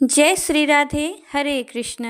जय श्री राधे, हरे कृष्ण।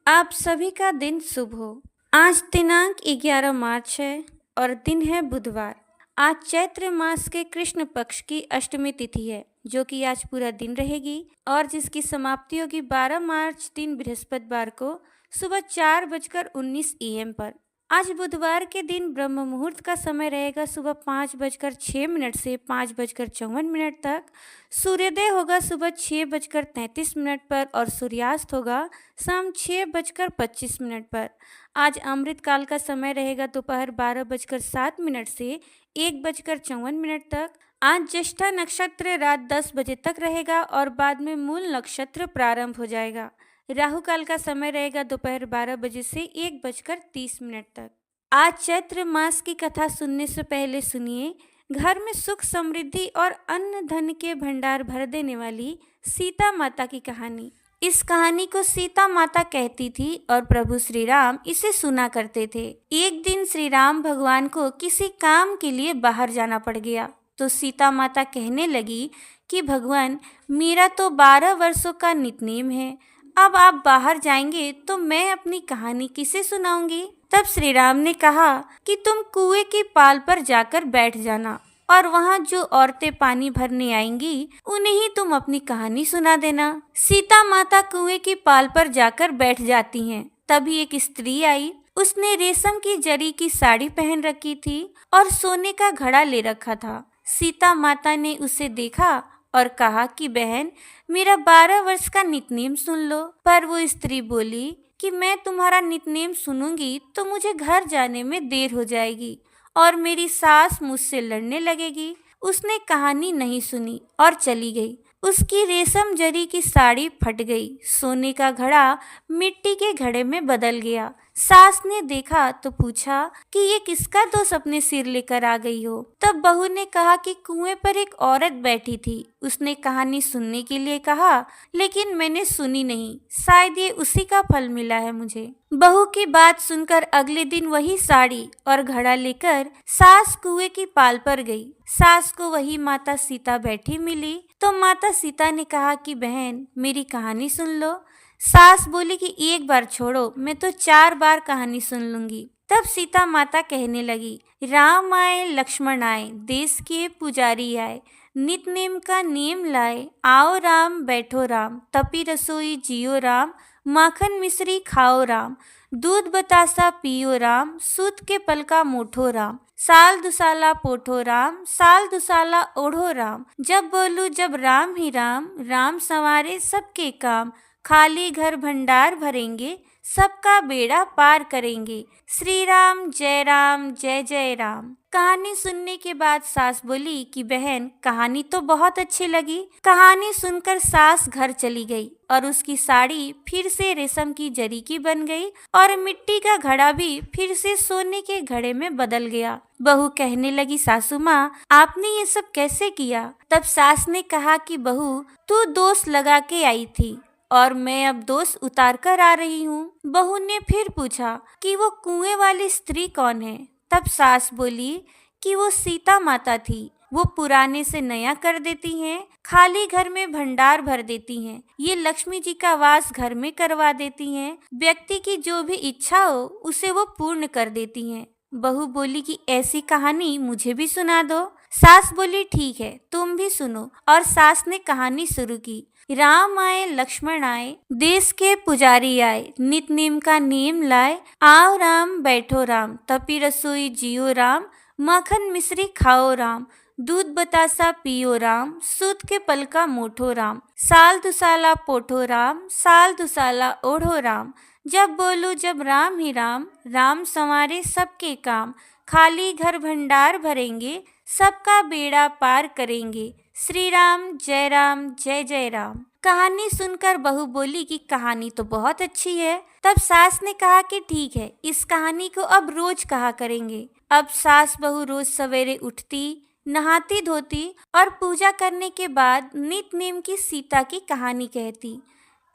आप सभी का दिन शुभ हो। आज दिनांक 11 मार्च है और दिन है बुधवार। आज चैत्र मास के कृष्ण पक्ष की अष्टमी तिथि है, जो कि आज पूरा दिन रहेगी और जिसकी समाप्ति होगी 12 मार्च दिन बृहस्पतिवार को सुबह 4:19 AM पर। आज बुधवार के दिन ब्रह्म मुहूर्त का समय रहेगा सुबह 5:06 से 5:54 तक। सूर्योदय होगा सुबह 6:33 पर और सूर्यास्त होगा शाम 6:25 पर। आज अमृत काल का समय रहेगा दोपहर 12:07 से 1:54 तक। आज ज्येष्ठा नक्षत्र रात 10 बजे तक रहेगा और बाद में मूल नक्षत्र प्रारंभ हो जाएगा। राहु काल का समय रहेगा दोपहर 12 बजे से 1:30 तक। आज चैत्र मास की कथा सुनने से पहले सुनिए घर में सुख समृद्धि और अन्न धन के भंडार भर देने वाली सीता माता की कहानी। इस कहानी को सीता माता कहती थी और प्रभु श्री राम इसे सुना करते थे। एक दिन श्री राम भगवान को किसी काम के लिए बाहर जाना पड़ गया, तो सीता माता कहने लगी कि भगवान, मेरा तो 12 वर्षों का नितनेम है, अब आप बाहर जाएंगे तो मैं अपनी कहानी किसे सुनाऊंगी। तब श्री राम ने कहा कि तुम कुएं की पाल पर जाकर बैठ जाना और वहाँ जो औरतें पानी भरने आएंगी उन्हें ही तुम अपनी कहानी सुना देना। सीता माता कुएं की पाल पर जाकर बैठ जाती हैं। तभी एक स्त्री आई। उसने रेशम की जरी की साड़ी पहन रखी थी और सोने का घड़ा ले रखा था। सीता माता ने उसे देखा और कहा कि बहन, मेरा 12 वर्ष का नितनेम सुन लो। पर वो स्त्री बोली कि मैं तुम्हारा नितनेम सुनूंगी तो मुझे घर जाने में देर हो जाएगी और मेरी सास मुझसे लड़ने लगेगी। उसने कहानी नहीं सुनी और चली गई। उसकी रेशम जरी की साड़ी फट गई, सोने का घड़ा मिट्टी के घड़े में बदल गया। सास ने देखा तो पूछा कि ये किसका दोष अपने सिर लेकर आ गई हो। तब बहू ने कहा कि कुएं पर एक औरत बैठी थी, उसने कहानी सुनने के लिए कहा, लेकिन मैंने सुनी नहीं, शायद ये उसी का फल मिला है मुझे। बहू की बात सुनकर अगले दिन वही साड़ी और घड़ा लेकर सास कुएं की पाल पर गई। सास को वही माता सीता बैठी मिली, तो माता सीता ने कहा कि बहन, मेरी कहानी सुन लो। सास बोली कि एक बार छोड़ो, मैं तो 4 बार कहानी सुन लूंगी। तब सीता माता कहने लगी, राम आए लक्ष्मण आए, देश के पुजारी आए, नित नेम का नियम लाए, आओ राम बैठो राम, तपी रसोई जियो राम, माखन मिश्री खाओ राम, दूध बतासा पियो राम, सूत के पल का मोठो राम, साल दुसाला पोठो राम, साल दुसाला ओढ़ो राम, जब बोलू जब राम ही राम, राम संवारे सबके काम, खाली घर भंडार भरेंगे, सबका बेड़ा पार करेंगे, श्री राम जय जय राम। कहानी सुनने के बाद सास बोली कि बहन, कहानी तो बहुत अच्छी लगी। कहानी सुनकर सास घर चली गई और उसकी साड़ी फिर से रेशम की जरी की बन गई और मिट्टी का घड़ा भी फिर से सोने के घड़े में बदल गया। बहू कहने लगी, सासू माँ, आपने ये सब कैसे किया। तब सास ने कहा कि बहू, तू दोष लगा के आई थी और मैं अब दोष उतार कर आ रही हूँ। बहू ने फिर पूछा कि वो कुएं वाली स्त्री कौन है। तब सास बोली कि वो सीता माता थी। वो पुराने से नया कर देती हैं, खाली घर में भंडार भर देती हैं, ये लक्ष्मी जी का वास घर में करवा देती हैं, व्यक्ति की जो भी इच्छा हो उसे वो पूर्ण कर देती हैं। बहू बोली कि ऐसी कहानी मुझे भी सुना दो। सास बोली, ठीक है, तुम भी सुनो। और सास ने कहानी शुरू की। राम आए लक्ष्मण आए, देश के पुजारी आए, नित नेम का नियम लाए, आओ राम बैठो राम, तपी रसोई जियो राम, माखन मिश्री खाओ राम, दूध बतासा पियो राम, सूत के पल का मोठो राम, साल दुसाला पोठो राम, साल दुसाला ओढ़ो राम, जब बोलू जब राम ही राम, राम संवारे सबके काम, खाली घर भंडार भरेंगे, सबका बेड़ा पार करेंगे, श्री राम जय जय राम। कहानी सुनकर बहू बोली कि कहानी तो बहुत अच्छी है। तब सास ने कहा कि ठीक है, इस कहानी को अब रोज कहा करेंगे। अब सास बहू रोज सवेरे उठती, नहाती धोती और पूजा करने के बाद नित नेम की सीता की कहानी कहती।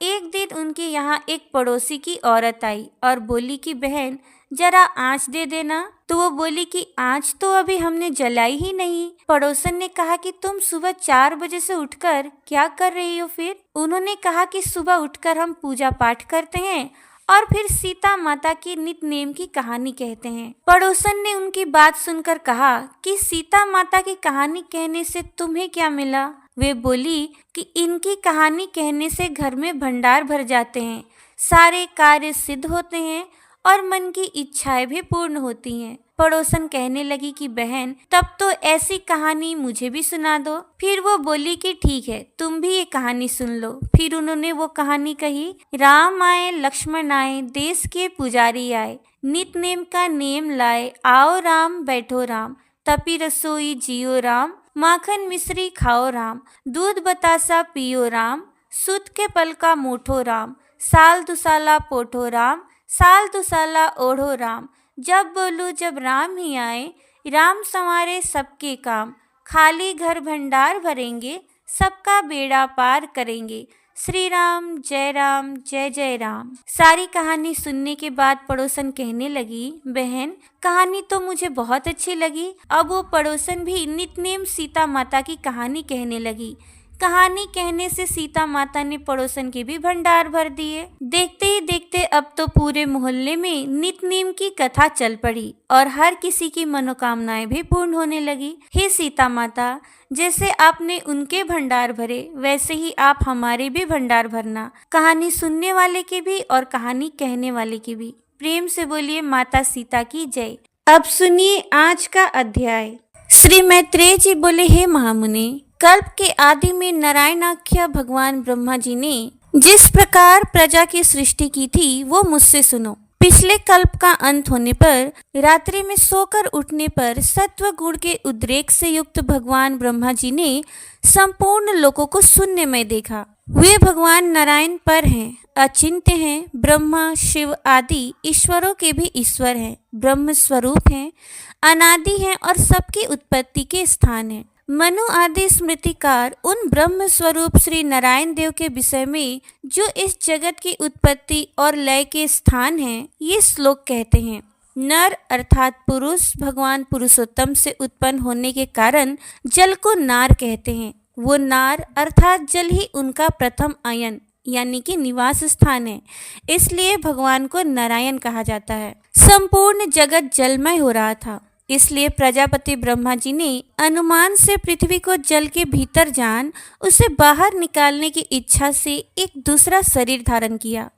एक दिन उनके यहाँ एक पड़ोसी की औरत आई और बोली कि बहन जरा आँच दे देना। तो वो बोली कि आँच तो अभी हमने जलाई ही नहीं। पड़ोसन ने कहा कि तुम सुबह 4 बजे से उठकर क्या कर रही हो फिर? उन्होंने कहा कि सुबह उठकर हम पूजा पाठ करते हैं और फिर सीता माता की नित्य नेम की कहानी कहते हैं। पड़ोसन ने उनकी बात सुनकर कहा कि सीता माता की कहानी कहने से तुम्हें क्या मिला? वे बोली कि इनकी कहानी कहने से घर में भंडार भर जाते हैं, सारे कार्य सिद्ध होते हैं और मन की इच्छाएं भी पूर्ण होती हैं। पड़ोसन कहने लगी कि बहन तब तो ऐसी कहानी मुझे भी सुना दो। फिर वो बोली कि ठीक है, तुम भी ये कहानी सुन लो। फिर उन्होंने वो कहानी कही। राम आए लक्ष्मण आए, देश के पुजारी आए, नित नेम का नेम लाए, आओ राम बैठो राम, तपी रसोई जियो राम, माखन मिश्री खाओ राम, दूध बतासा पियो राम, सूत के पल का मोठो राम, साल दुसाला पोठो राम, साल दुसाला ओढ़ो राम, जब बोलूं जब राम ही आए, राम संवारे सबके काम, खाली घर भंडार भरेंगे, सबका बेड़ा पार करेंगे, श्री राम जय जय राम। सारी कहानी सुनने के बाद पड़ोसन कहने लगी, बहन कहानी तो मुझे बहुत अच्छी लगी। अब वो पड़ोसन भी नित्य सीता माता की कहानी कहने लगी। कहानी कहने से सीता माता ने पड़ोसन के भी भंडार भर दिए। देखते ही देखते अब तो पूरे मोहल्ले में नित्य नेम की कथा चल पड़ी और हर किसी की मनोकामनाएं भी पूर्ण होने लगी। हे सीता माता, जैसे आपने उनके भंडार भरे वैसे ही आप हमारे भी भंडार भरना, कहानी सुनने वाले के भी और कहानी कहने वाले के भी। प्रेम से बोलिए माता सीता की जय। अब सुनिए आज का अध्याय। श्री मैत्रेय जी बोले, हे महामुनि, कल्प के आदि में नारायणाख्य भगवान ब्रह्मा जी ने जिस प्रकार प्रजा की सृष्टि की थी वो मुझसे सुनो। पिछले कल्प का अंत होने पर रात्रि में सोकर उठने पर सत्व गुण के उद्रेक से युक्त भगवान ब्रह्मा जी ने संपूर्ण लोकों को शून्य में देखा। वे भगवान नारायण पर हैं, अचिंत्य हैं, ब्रह्मा शिव आदि ईश्वरों के भी ईश्वर हैं, ब्रह्म स्वरूप हैं, अनादि हैं और सबकी उत्पत्ति के स्थान हैं। मनु आदि स्मृतिकार उन ब्रह्म स्वरूप श्री नारायण देव के विषय में जो इस जगत की उत्पत्ति और लय के स्थान हैं, ये श्लोक कहते हैं। नर अर्थात पुरुष भगवान पुरुषोत्तम से उत्पन्न होने के कारण जल को नार कहते हैं। वो नार अर्थात जल ही उनका प्रथम आयन यानी कि निवास स्थान है, इसलिए भगवान को नारायण कहा जाता है। संपूर्ण जगत जलमय हो रहा था, इसलिए प्रजापति ब्रह्मा जी ने अनुमान से पृथ्वी को जल के भीतर जान उसे बाहर निकालने की इच्छा से एक दूसरा शरीर धारण किया।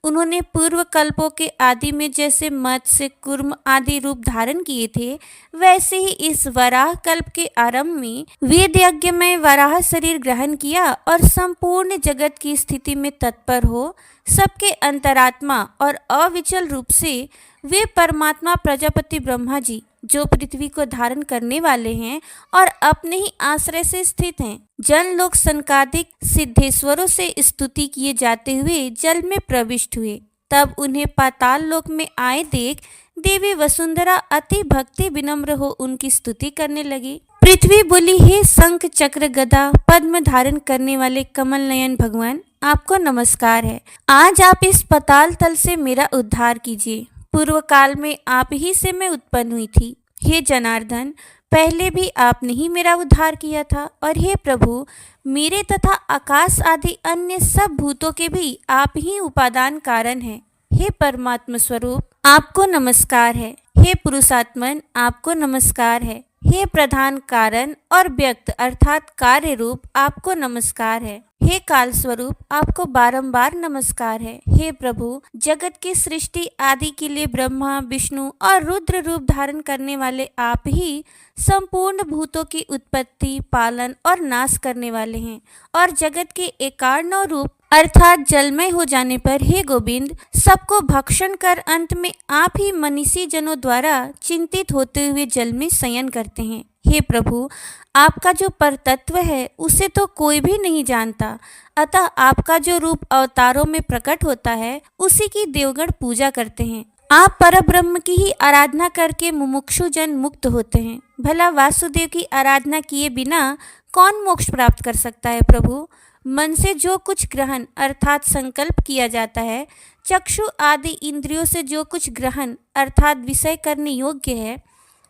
उन्होंने पूर्व कल्पों के आदि में जैसे मत्स्य कूर्म आदि रूप धारण किए थे, वैसे ही इस वराह कल्प के आरंभ में वेद यज्ञ में वराह शरीर ग्रहण किया और संपूर्ण जगत की स्थिति में तत्पर हो सबके अंतरात्मा और अविचल रूप से वे परमात्मा प्रजापति ब्रह्मा जी जो पृथ्वी को धारण करने वाले हैं और अपने ही आश्रय से स्थित हैं, जन लोक संकादिक सिद्धेश्वरों से स्तुति किए जाते हुए जल में प्रविष्ट हुए। तब उन्हें पाताल लोक में आए देख देवी वसुंधरा अति भक्ति विनम्र हो उनकी स्तुति करने लगी। पृथ्वी बोली, हे शंख चक्र गदा पद्म धारण करने वाले कमल नयन भगवान, आपको नमस्कार है। आज आप इस पाताल तल से मेरा उद्धार कीजिए। पूर्व काल में आप ही से मैं उत्पन्न हुई थी। हे जनार्दन, पहले भी आपने ही मेरा उद्धार किया था और हे प्रभु, मेरे तथा आकाश आदि अन्य सब भूतों के भी आप ही उपादान कारण हैं। हे परमात्मा स्वरूप, आपको नमस्कार है। हे पुरुषात्मन, आपको नमस्कार है। हे प्रधान कारण और व्यक्त अर्थात कार्य रूप, आपको नमस्कार है। हे काल स्वरूप, आपको बारंबार नमस्कार है। हे प्रभु, जगत की सृष्टि आदि के लिए ब्रह्मा विष्णु और रुद्र रूप धारण करने वाले आप ही संपूर्ण भूतों की उत्पत्ति पालन और नाश करने वाले हैं और जगत के एकार्णव रूप अर्थात जलमय हो जाने पर हे गोविंद सबको भक्षण कर अंत में आप ही मनीषी जनों द्वारा चिंतित होते हुए जल में शयन करते हैं। हे प्रभु, आपका जो परतत्व है उसे तो कोई भी नहीं जानता, अतः आपका जो रूप अवतारों में प्रकट होता है उसी की देवगण पूजा करते हैं। आप परब्रह्म की ही आराधना करके मुमुक्षु जन मुक्त होते हैं। भला वासुदेव की आराधना किए बिना कौन मोक्ष प्राप्त कर सकता है प्रभु? मन से जो कुछ ग्रहण अर्थात संकल्प किया जाता है, चक्षु आदि इंद्रियों से जो कुछ ग्रहण अर्थात विषय करने योग्य है,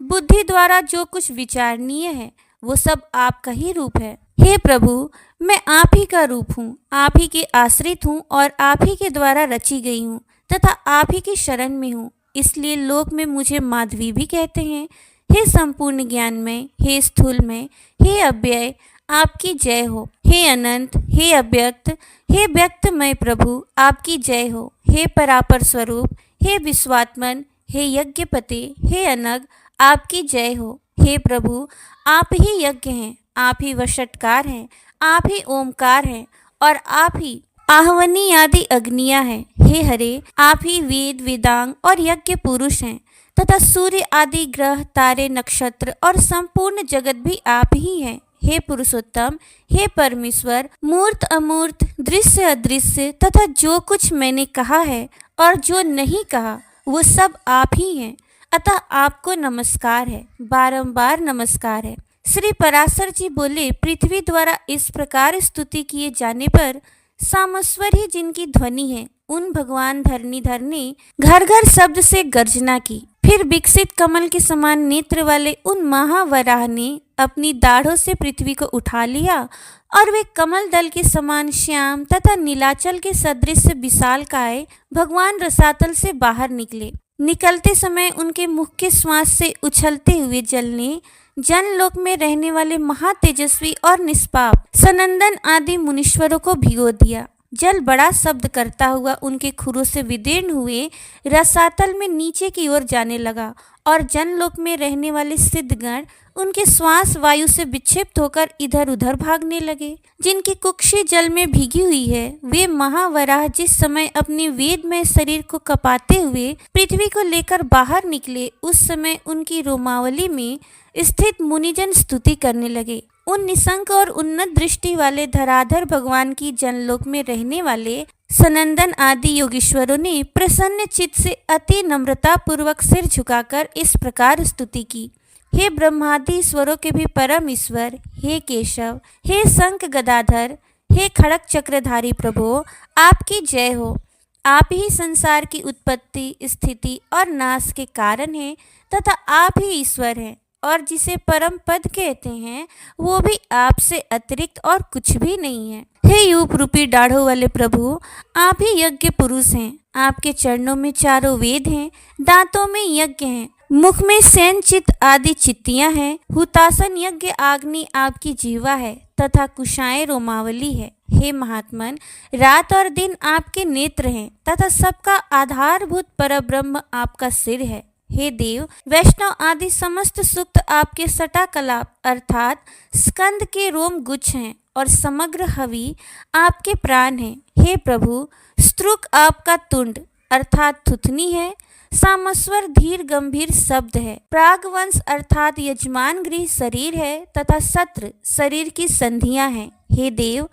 बुद्धि द्वारा जो कुछ विचारणीय है, वो सब आपका ही रूप है। हे प्रभु, मैं आप ही का रूप हूँ, आप ही के आश्रित हूँ और आप ही के द्वारा रची गई हूँ तथा आप ही की शरण में हूँ। इसलिए लोक में मुझे माधवी भी कहते हैं। हे संपूर्ण ज्ञान में, हे स्थूल में, हे अव्यय, आपकी जय हो। हे अनंत, हे अव्यक्त, हे व्यक्तमय प्रभु, आपकी जय हो। हे परापर स्वरूप, हे विश्वात्मन, हे यज्ञपति, हे अनग, आपकी जय हो। हे प्रभु, आप ही यज्ञ हैं, आप ही वषटकार हैं, आप ही ओमकार हैं और आप ही आहवनी आदि अग्नियां हैं। हे हरे, आप ही वेद वेदांग और यज्ञ पुरुष हैं तथा सूर्य आदि ग्रह तारे नक्षत्र और संपूर्ण जगत भी आप ही हैं। हे पुरुषोत्तम, हे परमेश्वर, मूर्त अमूर्त, दृश्य अदृश्य तथा जो कुछ मैंने कहा है और जो नहीं कहा वो सब आप ही हैं, अतः आपको नमस्कार है, बारंबार नमस्कार है। श्री पराशर जी बोले, पृथ्वी द्वारा इस प्रकार स्तुति किए जाने पर सामस्वर ही जिनकी ध्वनि है, उन भगवान धरणीधर ने घर घर शब्द से गर्जना की। फिर विकसित कमल के समान नेत्र वाले उन महावराह ने अपनी दाढ़ों से पृथ्वी को उठा लिया और वे कमल दल के समान श्याम तथा नीलाचल के सदृश विशालकाय भगवान रसातल से बाहर निकले। निकलते समय उनके मुख के श्वास से उछलते हुए जल ने जनलोक में रहने वाले महातेजस्वी और निष्पाप सनंदन आदि मुनीश्वरों को भिगो दिया। जल बड़ा शब्द करता हुआ उनके खुरों से विदीर्ण हुए रसातल में नीचे की ओर जाने लगा और जनलोक में रहने वाले सिद्धगण उनके श्वास वायु से विक्षिप्त होकर इधर उधर भागने लगे। जिनकी कुक्षी जल में भीगी हुई है, वे महावराह जिस समय अपने वेदमय शरीर को कपाते हुए पृथ्वी को लेकर बाहर निकले, उस समय उनकी रोमावली में स्थित मुनिजन स्तुति करने लगे। उन निशंक और उन्नत दृष्टि वाले धराधर भगवान की जनलोक में रहने वाले सनंदन आदि योगीश्वरों ने प्रसन्न चित्त से अति नम्रता पूर्वक सिर झुकाकर इस प्रकार स्तुति की। हे ब्रह्मादि ईश्वरों के भी परम ईश्वर, हे केशव, हे शंख गदाधर, हे खड़ग चक्रधारी प्रभु, आपकी जय हो। आप ही संसार की उत्पत्ति, स्थिति और नाश के कारण हैं तथा आप ही ईश्वर हैं और जिसे परम पद कहते हैं वो भी आपसे अतिरिक्त और कुछ भी नहीं है। हे यूप रूपी दाढ़ों वाले प्रभु, आप ही यज्ञ पुरुष हैं। आपके चरणों में चारों वेद हैं, दांतों में यज्ञ हैं, मुख में सैन चित आदि चित्तियां हैं, हुतासन यज्ञ आग्नि आपकी जीवा है तथा कुशाएं रोमावली है। हे महात्मन, रात और दिन आपके नेत्र हैं तथा सबका आधारभूत परब्रह्म आपका सिर है। हे देव, वैष्णव आदि समस्त सूक्त आपके सटा कलाप अर्थात स्कंद के रोम गुच्छ हैं और समग्र हवि आपके प्राण हैं। हे प्रभु, स्त्रुक आपका तुंड अर्थात थुथनी है, सामस्वर धीर गंभीर शब्द है, प्रागवंश अर्थात यजमान गृह शरीर है तथा सत्र शरीर की संधियां हैं। हे देव,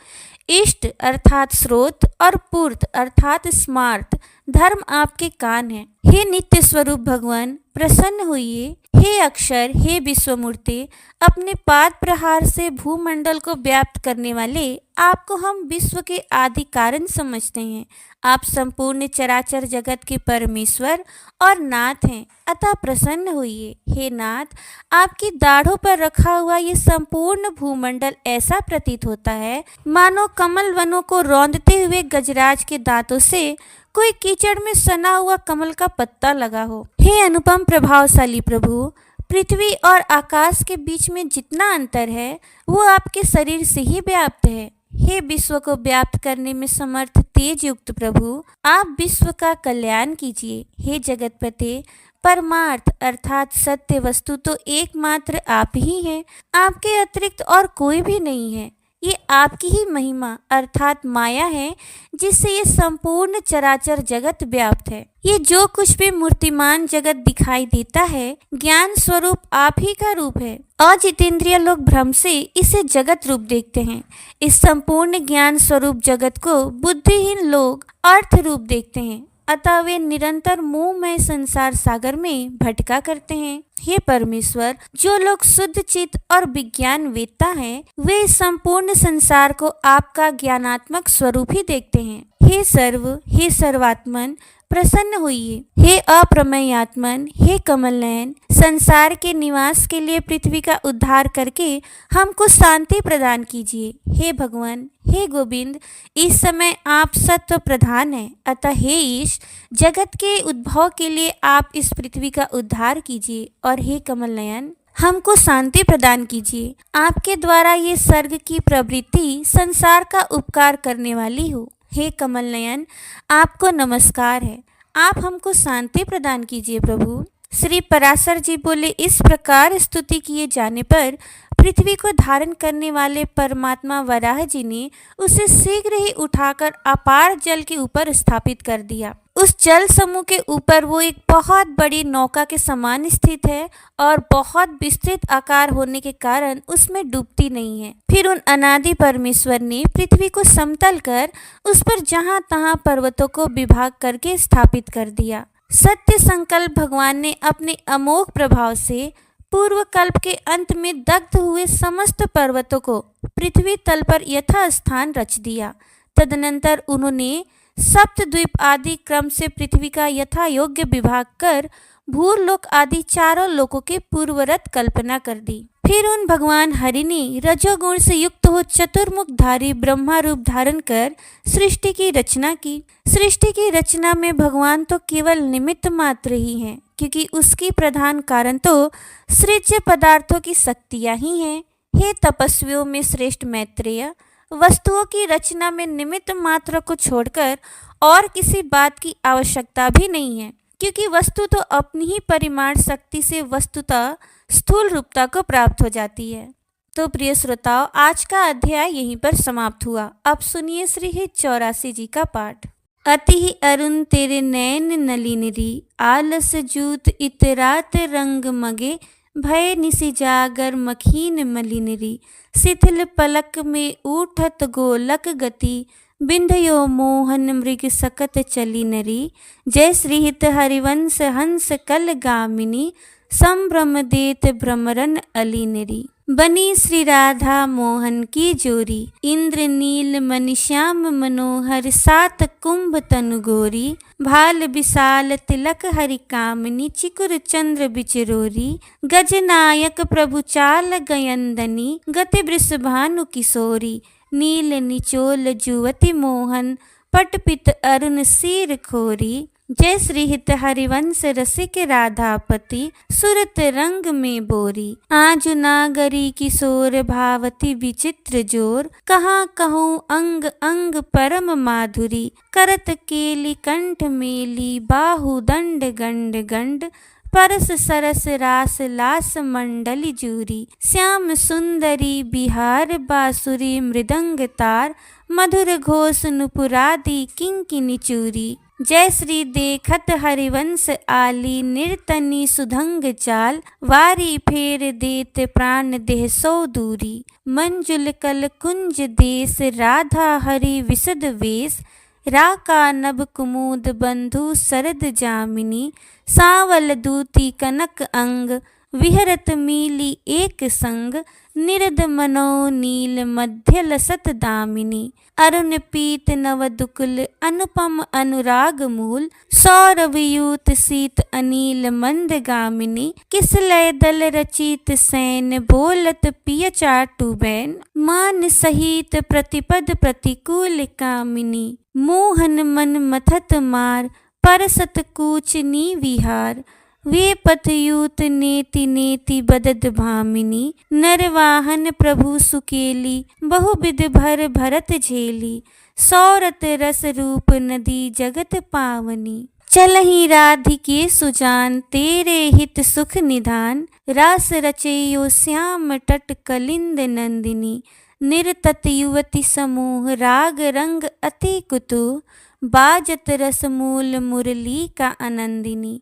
इष्ट अर्थात स्रोत और पूर्त अर्थात स्मार्त धर्म आपके कान हैं। हे नित्य स्वरूप भगवान, प्रसन्न होइए। हे अक्षर, हे विश्वमूर्ति, अपने पाद प्रहार से भूमंडल को व्याप्त करने वाले आपको हम विश्व के आदि कारण समझते हैं। आप संपूर्ण चराचर जगत के परमेश्वर और नाथ हैं, अतः प्रसन्न होइए। हे नाथ, आपकी दाढ़ों पर रखा हुआ ये संपूर्ण भूमंडल ऐसा प्रतीत होता है मानो कमल वनों को रौंदते हुए गजराज के दांतों से कोई कीचड़ में सना हुआ कमल का पत्ता लगा हो। हे अनुपम प्रभावशाली प्रभु, पृथ्वी और आकाश के बीच में जितना अंतर है वो आपके शरीर से ही व्याप्त है। हे विश्व को व्याप्त करने में समर्थ तेज युक्त प्रभु, आप विश्व का कल्याण कीजिए। हे जगतपते, परमार्थ अर्थात सत्य वस्तु तो एकमात्र आप ही हैं, आपके अतिरिक्त और कोई भी नहीं है। ये आपकी ही महिमा अर्थात माया है जिससे ये संपूर्ण चराचर जगत व्याप्त है। ये जो कुछ भी मूर्तिमान जगत दिखाई देता है, ज्ञान स्वरूप आप ही का रूप है। अजितेंद्रिय लोग भ्रम से इसे जगत रूप देखते हैं। इस संपूर्ण ज्ञान स्वरूप जगत को बुद्धिहीन लोग अर्थ रूप देखते हैं, अतः वे निरंतर मोहमय संसार सागर में भटका करते हैं। हे परमेश्वर, जो लोग शुद्ध चित्त और विज्ञान वेत्ता हैं, वे इस संपूर्ण संसार को आपका ज्ञानात्मक स्वरूप ही देखते हैं। हे सर्वात्मन, प्रसन्न होइए। हे अप्रमेय आत्मन, हे कमल नयन, संसार के निवास के लिए पृथ्वी का उद्धार करके हमको शांति प्रदान कीजिए। हे भगवान, हे गोविंद, इस समय आप सत्व प्रधान हैं, अतः हे ईश, जगत के उद्भव के लिए आप इस पृथ्वी का उद्धार कीजिए। और हे कमल नयन, हमको शांति प्रदान कीजिए। आपके द्वारा ये सर्ग की प्रवृत्ति संसार का उपकार करने वाली हो। हे कमल नयन, आपको नमस्कार है। आप हमको शांति प्रदान कीजिए प्रभु। श्री पराशर जी बोले, इस प्रकार स्तुति किए जाने पर पृथ्वी को धारण करने वाले परमात्मा वराह जी ने उसे शीघ्र ही उठाकर अपार जल के ऊपर स्थापित कर दिया। उस जल समूह के ऊपर वो एक बहुत बड़ी नौका के समान स्थित है और बहुत विस्तृत आकार होने के कारण उसमें डूबती नहीं है। फिर उन अनादि परमेश्वर ने पृथ्वी को समतल कर उस पर जहाँ तहाँ पर्वतों को विभाग करके स्थापित कर दिया। सत्य संकल्प भगवान ने अपने अमोघ प्रभाव से पूर्व कल्प के अंत में दग्ध हुए समस्त पर्वतों को पृथ्वी तल पर यथा स्थान रच दिया। तदनंतर उन्होंने सप्तद्वीप आदि क्रम से पृथ्वी का यथा योग्य विभाग कर भूलोक आदि चारों लोकों के पूर्वरत कल्पना कर दी। फिर उन भगवान हरि ने रजोगुण से युक्त हो चतुर्मुखधारी ब्रह्मा रूप धारण कर सृष्टि की रचना की। सृष्टि की रचना में भगवान तो केवल निमित्त मात्र ही हैं, क्योंकि उसकी प्रधान कारण तो सृज्य पदार्थों की शक्तियाँ ही हैं। हे तपस्वियों में श्रेष्ठ मैत्रेय, वस्तुओं की रचना में निमित्त मात्र को छोड़कर और किसी बात की आवश्यकता भी नहीं है, क्योंकि वस्तु तो अपनी ही परिमाण शक्ति से वस्तुतः स्थूल रूपता को प्राप्त हो जाती है। तो प्रिय श्रोताओं, आज का अध्याय यहीं पर समाप्त हुआ। अब सुनिए श्री हित 84 जी का पाठ। अति ही अरुण तेरे नैन नलिनरी, आलस जूत इतरात रंग मगे, भय निसी जागर मखीन मलिनरी, शिथिल पलक में उठत गोलक गति, बिंधयो मोहन मृग सकत चली नरी। जय श्री हित हरिवंश हंस कल गामिनी, संभ्रम देत भ्रमरन अलीनरी। बनी श्री राधा मोहन की जोरी, इंद्र नील मणिश्याम मनोहर, सात कुंभ तनु गोरी, भाल विशाल तिलक हरि कामिनी, चिकुर चंद्र बिचरोरी। गजनायक प्रभु चाल गयंदनी, गति वृषभानु किशोरी, नील निचोल जुवति मोहन, पटपित अरुण सीर खोरी। जय श्री हित हरिवंश रसिक राधापति, सुरत रंग में बोरी। आजु नागरी किशोर भावती विचित्र जोर, कहाँ कहूँ अंग अंग परम माधुरी, करत केली कंठ मेली, बाहु दंड गंड गंड, परस सरस रास लास मंडली जूरी। श्याम सुंदरी बिहार बासुरी मृदंग तार, मधुर घोष नुपुरादि किंकिनी चूरी। जय श्री देखत हरिवंश आली, निर्तनी सुधंग चाल, वारी फेर देत प्राण देह सौ दूरी। मंजुल कल कुंज देश, राधा हरि विशद वेश, राका नभ कुमुद बंधु सरद जामिनी, सावल दूती कनक अंग, विहरत मीली एक संग, निरद मनो नील मध्य लसत दामिनी। अरुण पीत नव दुकुल, अनुपम अनुराग मूल, सौरवयूत सीत अनील मंदगामिनी। किसलय दल रचित सैन, बोलत पिय चाटु बैन, मान सहित प्रतिपद प्रतिकूल कामिनी। मोहन मन मथत मार, परसत कूच नी विहार, वे पथयूत नेति नेति बदद भामिनी। नरवाहन प्रभु सुकेली, बहुविध भर भरत झेली, सौरत रस रूप नदी जगत पावनी। चलहि राधिके सुजान, तेरे हित सुख निधान, रास रचेयो श्याम तट कलिंद नंदिनी। निरतत युवती समूह, राग रंग अति कुतूह, बाजत रस मूल मुरली का आनंदिनी।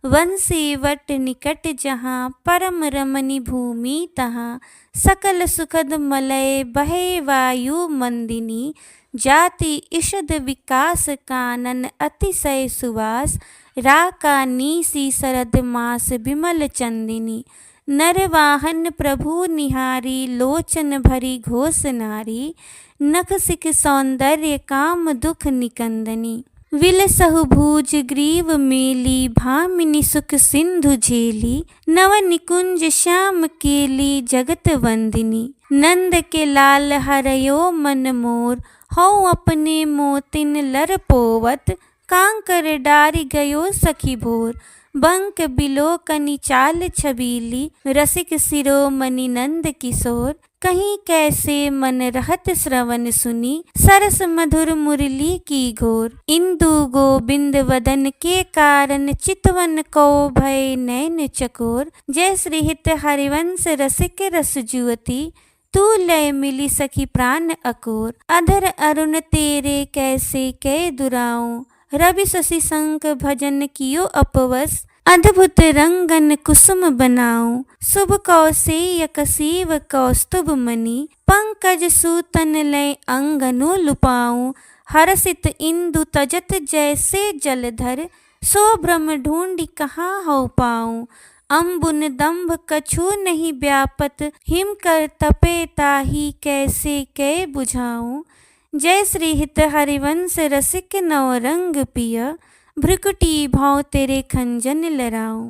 वंशी वट निकट जहाँ, परम रमणी भूमि तहाँ, सकल सुखद मलय बहे वायु मंदिनी। जाति ईषद विकास कानन, अतिशय सुवास, राका नीसी शरद मास बिमल चंदिनी। नरवाहन प्रभु निहारी लोचन भरी घोष नारी। नख सिख सौंदर्य काम दुख निकंदनी। विलसहु भुज ग्रीव मेली भामिनी सुख सिंधु झेली। नव निकुंज श्याम केली जगत वंदिनी। नंद के लाल हरयो मन मोर हौ अपने मोतिन लर पोवत। कांकर डारि गयो सखी भोर बंक बिलोकनि चाल छबीली। रसिक शिरोमणि नंद किशोर कहीं कैसे मन रहत श्रवण सुनी। सरस मधुर मुरली की घोर इंदु गोविंद वदन के कारण चितवन को भय नैन चकोर। जय श्री हित हरिवंश रसिक रस जुवती तू लय मिली सखी प्राण अकोर। अधर अरुण तेरे कैसे कै दुराऊं रवि शशि शंख भजन कियो अपवस। अद्भुत रंगन कुसुम बनाऊं शुभ कौशेय कसीव कौस्तुभ मणि। पंकज सूतन लय अंगनो लुपाऊं हरसित इंदु तजत जैसे जलधर। सो भ्रम ढूंढि कहाँ हो पाऊं अम्बुन दंभ कछु नहीं व्यापत। हिम कर तपे ताहि कैसे कै बुझाऊं। जय श्री हित हरिवंश रसिक नवरंग पिय भ्रुकुटी भाव तेरे खंजन लराऊं।